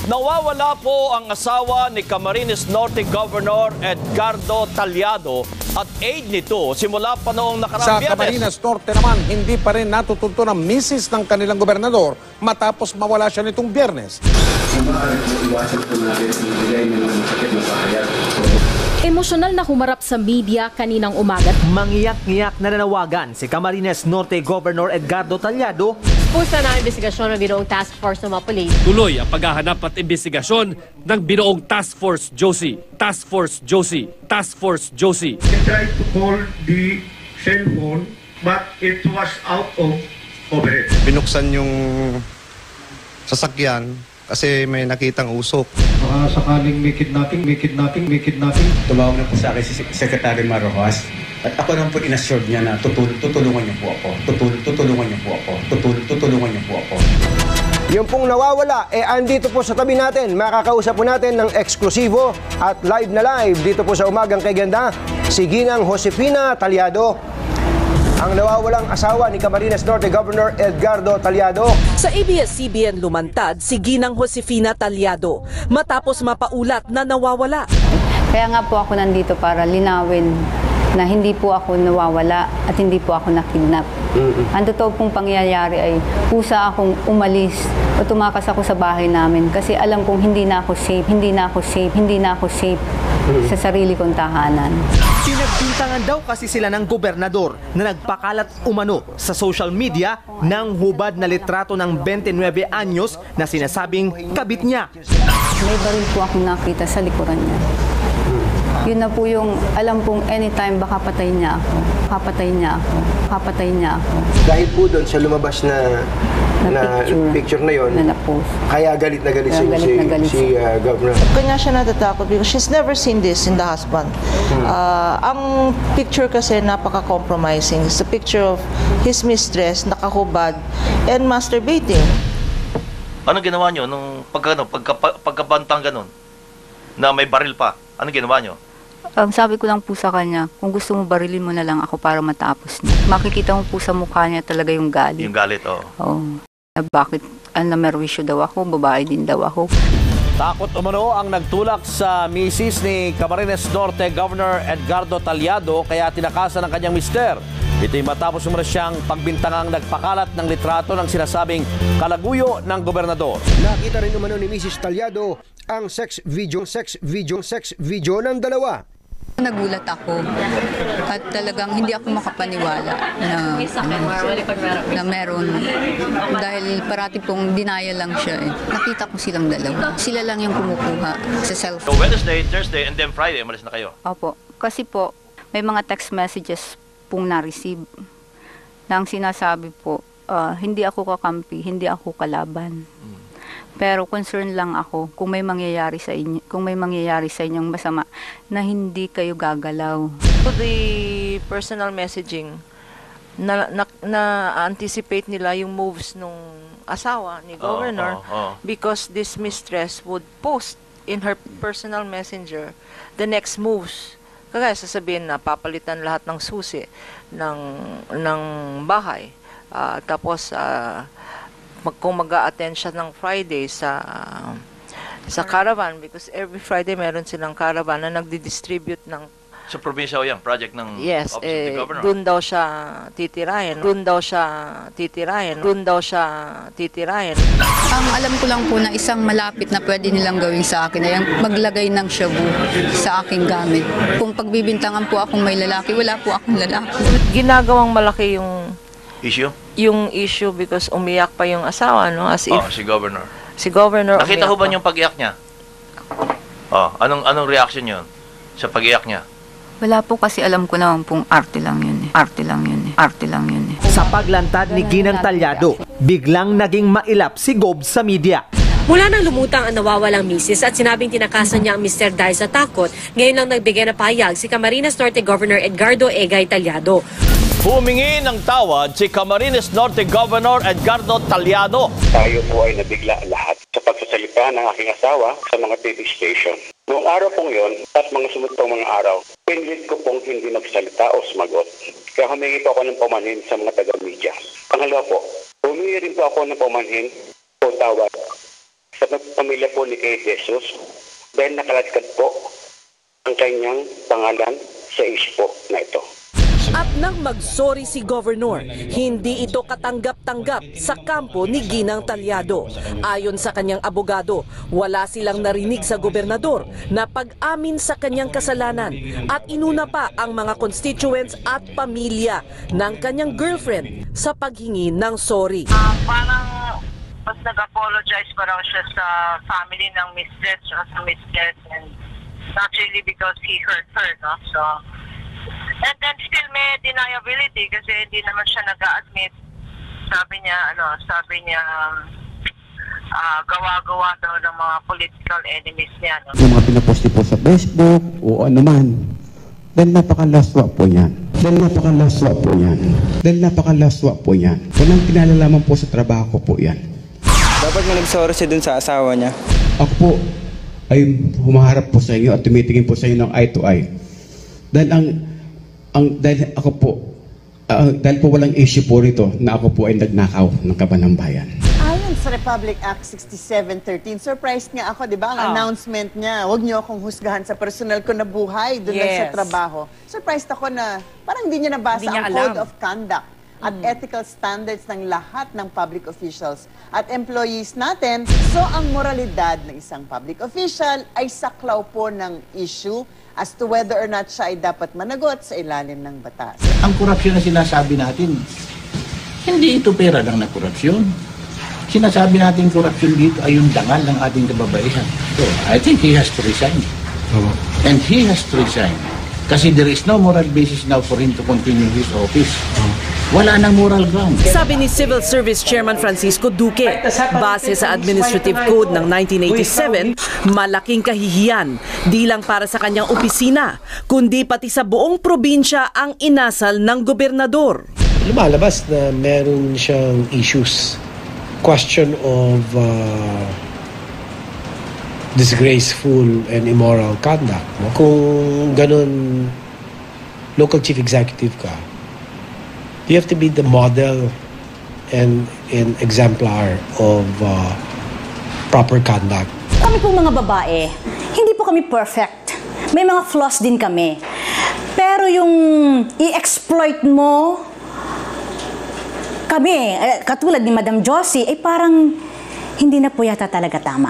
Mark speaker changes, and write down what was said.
Speaker 1: Nawawala po ang asawa ni Camarines Norte Governor Edgardo Talyado at aide nito simula pa noong nakaraang
Speaker 2: Sa
Speaker 1: Biyernes.
Speaker 2: Camarines Norte naman, hindi pa rin natutunto ng misis ng kanilang gobernador matapos mawala siya nitong Biyernes.
Speaker 3: Emosyonal na humarap sa media kaninang umaga.
Speaker 4: Mangiyak-ngiyak na nanawagan si Camarines Norte Governor Edgardo Talyado.
Speaker 5: Pusa na investigasyon ng Binoong Task Force ng mga pulis.
Speaker 6: Tuloy ang paghahanap at investigasyon ng Binoong Task Force Josie. Task Force Josie. Task Force Josie.
Speaker 7: They tried to call the cellphone but it was out of overhead.
Speaker 8: Binuksan yung sasakyan kasi may nakitang usok.
Speaker 7: Sakaling may kidnapping.
Speaker 9: Tumawag na po sa akin si Secretary Marojas at ako naman po inassured niya na tutulungan niyo po ako. Tutulungan niyo po ako.
Speaker 10: Yung pong nawawala, andito po sa tabi natin. Makakausap po natin ng eksklusibo at live na live dito po sa Umagang Kay Ganda, si Ginang Josefina Talyado, ang nawawalang asawa ni Camarines Norte Governor Edgardo Talyado.
Speaker 11: Sa ABS-CBN lumantad si Ginang Josefina Talyado matapos mapaulat na nawawala.
Speaker 12: Kaya nga po ako nandito para linawin na hindi po ako nawawala at hindi po ako nakidnap. Ang totoo pong pangyayari ay pusa akong umalis o tumakas ako sa bahay namin kasi alam kong hindi na ako safe sa sarili kong tahanan.
Speaker 4: Pinagbintangan daw kasi sila ng gobernador na nagpakalat umano sa social media ng hubad na litrato ng 29 anyos na sinasabing kabit niya.
Speaker 12: May baril po akong nakita sa likuran niya. Yun na po yung alam pong anytime baka patayin niya ako.
Speaker 10: Dahil po doon sa lumabas na picture na yon, kaya galit na galit si Governor.
Speaker 13: Kanya siya natatakot because she's never seen this in the husband. Ang picture kasi napaka-compromising. It's a picture of his mistress, nakahubad, and masturbating.
Speaker 14: Ano ginawa nyo nung pagkabantang ganun? Na may baril pa? Ano ginawa nyo?
Speaker 12: Sabi ko lang po sa kanya, kung gusto mo barilin mo na lang ako para matapos na. Makikita mo po sa mukha niya talaga yung galit.
Speaker 14: Yung galit, oo.
Speaker 12: Oo. Bakit? Namerwisyo daw ako, babae din daw ako.
Speaker 1: Takot umano ang nagtulak sa misis ni Camarines Norte Governor Edgardo Talyado kaya tinakasan ng kanyang mister. Ito'y matapos umano siyang pagbintangang nagpakalat ng litrato ng sinasabing kalaguyo ng gobernador.
Speaker 10: Nakita rin umano ni Mrs. Talyado ang sex video ng dalawa.
Speaker 12: Nagulat ako at talagang hindi ako makapaniwala na meron dahil parati pong dinaya lang siya eh. Nakita ko silang dalawa. Sila lang yung kumukuha sa cellphone.
Speaker 14: So Wednesday, Thursday, and then Friday, umalis na kayo?
Speaker 12: Opo. Kasi po, may mga text messages pong na-receive na ang sinasabi po, hindi ako kakampi, hindi ako kalaban. Pero concern lang ako kung may mangyayari sa inyo, inyong masama na hindi kayo gagalaw.
Speaker 13: The personal messaging na-anticipate nila yung moves nung asawa ni Governor because this mistress would post in her personal messenger the next moves. Kagaya sasabihin na papalitan lahat ng susi ng bahay. Tapos kung mag-a-attend siya ng Friday sa caravan because every Friday meron silang caravan na nagdi-distribute ng
Speaker 14: sa probinsya o yan, project ng
Speaker 13: Office of the Governor.
Speaker 14: Doon
Speaker 13: daw siya titirahin.
Speaker 12: Ang alam ko lang po na isang malapit na pwede nilang gawin sa akin ay maglagay ng shabu sa aking gamit. Kung pagbibintangan po akong may lalaki, wala po akong lalaki.
Speaker 13: Ginagawang malaki yung
Speaker 14: issue
Speaker 13: because umiyak pa yung asawa, no? As if
Speaker 14: si Governor.
Speaker 13: Nakita
Speaker 14: ho ba yung pag-iyak niya? Anong reaction yun sa pag-iyak niya?
Speaker 12: Wala po kasi alam ko naman pong arte lang yun eh.
Speaker 4: Sa paglantad ni Ginang Talyado, biglang naging mailap si Gob sa media.
Speaker 5: Mula nang lumutang ang nawawalang misis at sinabing tinakasan niya ang Mr. dahil sa takot, ngayon lang nagbigay na pahayag si Camarines Norte Governor Edgardo Egay Talyado.
Speaker 1: Humingi ng tawad si Camarines Norte Governor Edgardo Talyado.
Speaker 15: Tayo po ay nabigla lahat sa pagsasalita ng aking asawa sa mga TV station. Noong araw pong yon at mga sumunod pang mga araw, pinilit ko pong hindi magsalita o sumagot. Kaya humingi po ako ng pamanhin sa mga taga-media. Pangalawa po, humingi rin po ako ng pamanhin o tawad sa pamilya po ni Kay Jesus dahil nakalatagad po ang kanyang pangalan sa issue po na ito.
Speaker 11: At nang mag-sorry si Governor, hindi ito katanggap-tanggap sa kampo ni Ginang Talyado. Ayon sa kanyang abogado, wala silang narinig sa gobernador na pag-amin sa kanyang kasalanan at inuna pa ang mga constituents at pamilya ng kanyang girlfriend sa paghingi ng sorry.
Speaker 16: Parang mas nag-apologize pa raw siya sa family ng mistress at sa mistress, and not really because he hurt her, no? So, and then still may deniability kasi hindi naman siya nag-a-admit. Sabi niya gawa-gawa daw ng mga political enemies niya. No?
Speaker 17: Yung mga pinaposti po sa Facebook o ano man, dahil napakalaswa po yan. Walang kinalalaman po sa trabaho ko po yan.
Speaker 18: Dapat nga nag-sorry siya dun sa asawa niya.
Speaker 17: Ako po ay humaharap po sa inyo at tumitingin po sa inyo ng eye to eye. Dahil ako po, dahil po walang issue po rito na ako po ay nagnakaw ng kaban ng bayan.
Speaker 19: Ayon sa Republic Act 6713, surprised nga ako, di ba? Ang announcement niya, huwag niyo akong husgahan sa personal ko na buhay doon lang sa trabaho. Surprised ako na parang hindi niya nabasa ang Code of Conduct at ethical standards ng lahat ng public officials at employees natin. So, ang moralidad ng isang public official ay saklaw po ng issue as to whether or not siya ay dapat managot sa ilalim ng batas.
Speaker 20: Ang korupsyon na sinasabi natin, hindi ito pera lang na korupsyon. Sinasabi natin korupsyon dito ay yung dangal ng ating kababaihan. So, I think he has to resign. And he has to resign. Kasi there is no moral basis now for him to continue his office. Wala nang moral ground.
Speaker 11: Sabi ni Civil Service Chairman Francisco Duque, base sa Administrative Code ng 1987, malaking kahihiyan, di lang para sa kanyang opisina, kundi pati sa buong probinsya ang inasal ng gobernador.
Speaker 21: Lumalabas na meron siyang issues. Question of disgraceful and immoral conduct. Kung ganun, local chief executive ka, you have to be the model and exemplar of proper conduct.
Speaker 22: Kami po mga babae, hindi po kami perfect. May mga flaws din kami. Pero yung i-exploit mo kami, katulad ni Madam Josie, ay parang hindi na po yata talaga tama.